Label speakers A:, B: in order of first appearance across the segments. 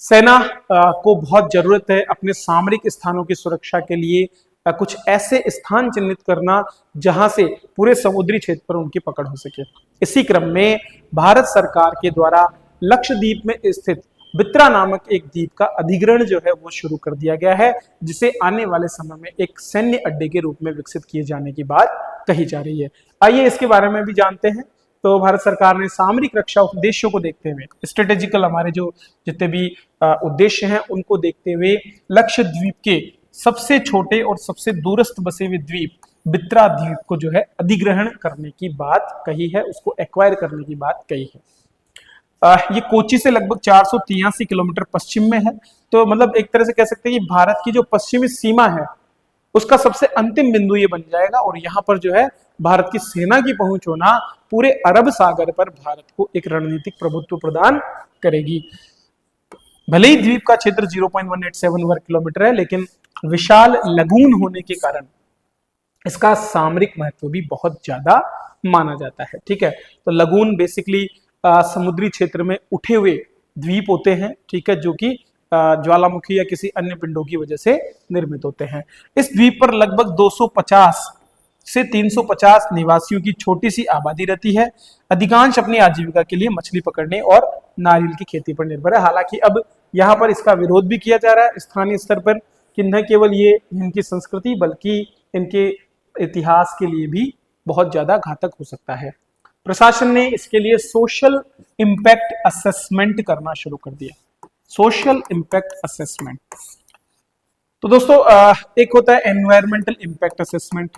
A: सेना को बहुत जरूरत है अपने सामरिक स्थानों की सुरक्षा के लिए कुछ ऐसे स्थान चिन्हित करना जहां से पूरे समुद्री क्षेत्र पर उनकी पकड़ हो सके। इसी क्रम में भारत सरकार के द्वारा लक्षद्वीप में स्थित बित्रा नामक एक द्वीप का अधिग्रहण जो है वो शुरू कर दिया गया है, जिसे आने वाले समय में एक सैन्य अड्डे के रूप में विकसित किए जाने की बात कही जा रही है। आइए इसके बारे में भी जानते हैं। तो भारत सरकार ने सामरिक रक्षा उद्देश्यों को देखते हुए, स्ट्रेटेजिकल हमारे जो जितने भी उद्देश्य हैं उनको देखते हुए लक्षद्वीप के सबसे छोटे और सबसे दूरस्थ बसे हुए द्वीप बित्रा द्वीप को जो है अधिग्रहण करने की बात कही है, उसको एक्वायर करने की बात कही है। ये कोची से लगभग 483 किलोमीटर पश्चिम में है। तो मतलब एक तरह से कह सकते हैं कि भारत की जो पश्चिमी सीमा है उसका सबसे अंतिम बिंदु ये बन जाएगा, और यहाँ पर जो है भारत की सेना की पहुंच होना पूरे अरब सागर पर भारत को एक रणनीतिक प्रभुत्व प्रदान करेगी। भले ही द्वीप का क्षेत्र 0.187 वर्ग किलोमीटर है, लेकिन विशाल लगून होने के कारण इसका सामरिक महत्व भी बहुत ज्यादा माना जाता है। ठीक है, तो लगून बेसिकली समुद्री क्षेत्र में उठे हुए द्वीप होते हैं, ठीक है, जो कि ज्वालामुखी या किसी अन्य पिंडों की वजह से निर्मित होते हैं। इस द्वीप पर लगभग 250 से 350 निवासियों की छोटी सी आबादी रहती है। अधिकांश अपनी आजीविका के लिए मछली पकड़ने और नारियल की खेती पर निर्भर है। हालांकि अब यहाँ पर इसका विरोध भी किया जा रहा है स्थानीय स्तर पर कि न केवल ये इनकी संस्कृति बल्कि इनके इतिहास के लिए भी बहुत ज्यादा घातक हो सकता है। प्रशासन ने इसके लिए सोशल इंपैक्ट असेसमेंट करना शुरू कर दिया। सोशल इंपैक्ट असेसमेंट, तो दोस्तों एक होता है एनवायरमेंटल इंपैक्ट असेसमेंट।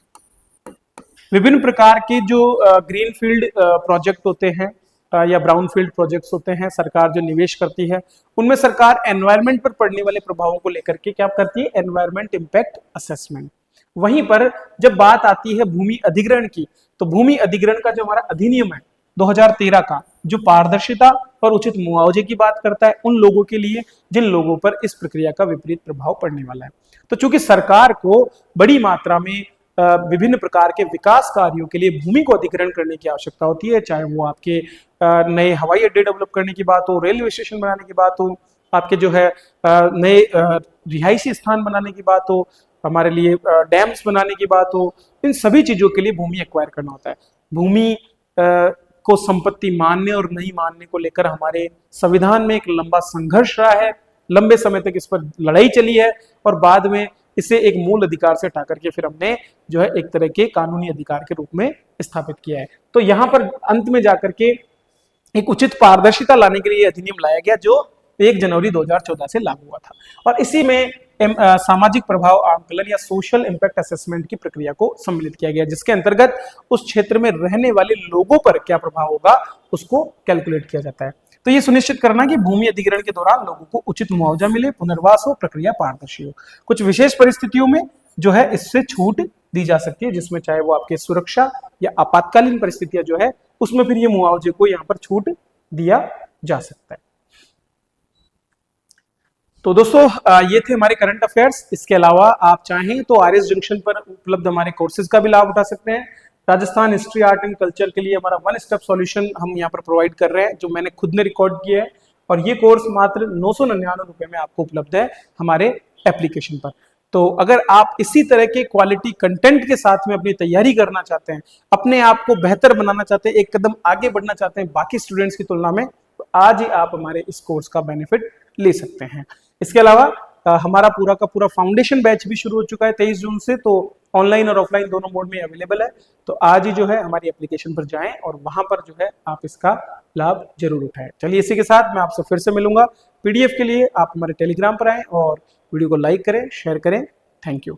A: विभिन्न प्रकार के जो ग्रीन फील्ड प्रोजेक्ट होते हैं या ब्राउन फील्ड प्रोजेक्ट्स होते हैं, सरकार जो निवेश करती है उनमें सरकार एनवायरमेंट पर पड़ने वाले प्रभावों को लेकर के क्या करती है, एनवायरमेंट इंपैक्ट असेसमेंट। वहीं पर जब बात आती है भूमि अधिग्रहण की, तो भूमि अधिग्रहण का जो हमारा अधिनियम है 2013 का, जो पारदर्शिता और उचित मुआवजे की बात करता है उन लोगों के लिए जिन लोगों पर इस प्रक्रिया का विपरीत प्रभाव पड़ने वाला है। तो चूंकि सरकार को बड़ी मात्रा में विभिन्न प्रकार के विकास कार्यों के लिए भूमि को अधिग्रहण करने की आवश्यकता होती है, चाहे वो आपके नए हवाई अड्डे डेवलप करने की बात हो, रेलवे स्टेशन बनाने की बात हो, आपके जो है नए रिहायशी स्थान बनाने की बात हो, हमारे लिए डैम्स बनाने की बात हो, इन सभी चीजों के लिए भूमि एक्वायर करना होता है। भूमि को संपत्ति मानने और नहीं मानने को लेकर हमारे संविधान में एक लंबा संघर्ष रहा है, लंबे समय तक इस पर लड़ाई चली है, और बाद में इसे एक मूल अधिकार से हटा करके फिर हमने जो है एक तरह के कानूनी अधिकार के रूप में स्थापित किया है। तो यहाँ पर अंत में जाकर के एक उचित पारदर्शिता लाने के लिए अधिनियम लाया गया जो 1 जनवरी 2014 से लागू हुआ था, और इसी में सामाजिक प्रभाव आंकलन या सोशल इंपैक्ट असेसमेंट की प्रक्रिया को सम्मिलित किया गया, जिसके अंतर्गत उस क्षेत्र में रहने वाले लोगों पर क्या प्रभाव होगा उसको कैलकुलेट किया जाता है। तो ये सुनिश्चित करना कि भूमि अधिग्रहण के दौरान लोगों को उचित मुआवजा मिले, पुनर्वास हो, प्रक्रिया पारदर्शी हो। कुछ विशेष परिस्थितियों में जो है इससे छूट दी जा सकती है, जिसमें चाहे वो आपके सुरक्षा या आपातकालीन परिस्थितियां जो है उसमें फिर ये मुआवजे को यहाँ पर छूट दिया जा सकता है। तो दोस्तों ये थे हमारे करंट अफेयर्स। इसके अलावा आप चाहें तो आरएस जंक्शन पर उपलब्ध हमारे कोर्सेज का भी लाभ उठा सकते हैं। Rajasthan history, art and culture के लिए हमारा 1 स्टेप सॉल्यूशन हम यहाँ पर प्रोवाइड कर रहे हैं, जो मैंने खुद ने रिकॉर्ड किया है, और ये कोर्स मात्र 999 रुपए में आपको उपलब्ध है हमारे एप्लीकेशन पर। तो अगर आप इसी तरह के क्वालिटी कंटेंट के साथ में अपनी तैयारी करना चाहते हैं, अपने आप को बेहतर बनाना चाहते हैं, एक कदम आगे बढ़ना चाहते हैं बाकी स्टूडेंट्स की तुलना में, तो आज ही आप हमारे इस कोर्स का बेनिफिट ले सकते हैं। इसके अलावा हमारा पूरा का पूरा फाउंडेशन बैच भी शुरू हो चुका है 23 जून से, तो ऑनलाइन और ऑफलाइन दोनों मोड में अवेलेबल है। तो आज ही जो है हमारी एप्लीकेशन पर जाएं और वहां पर जो है आप इसका लाभ जरूर उठाएं। चलिए इसी के साथ मैं आपसे फिर से मिलूंगा। पीडीएफ के लिए आप हमारे टेलीग्राम पर आएं और वीडियो को लाइक करें, शेयर करें। Thank you.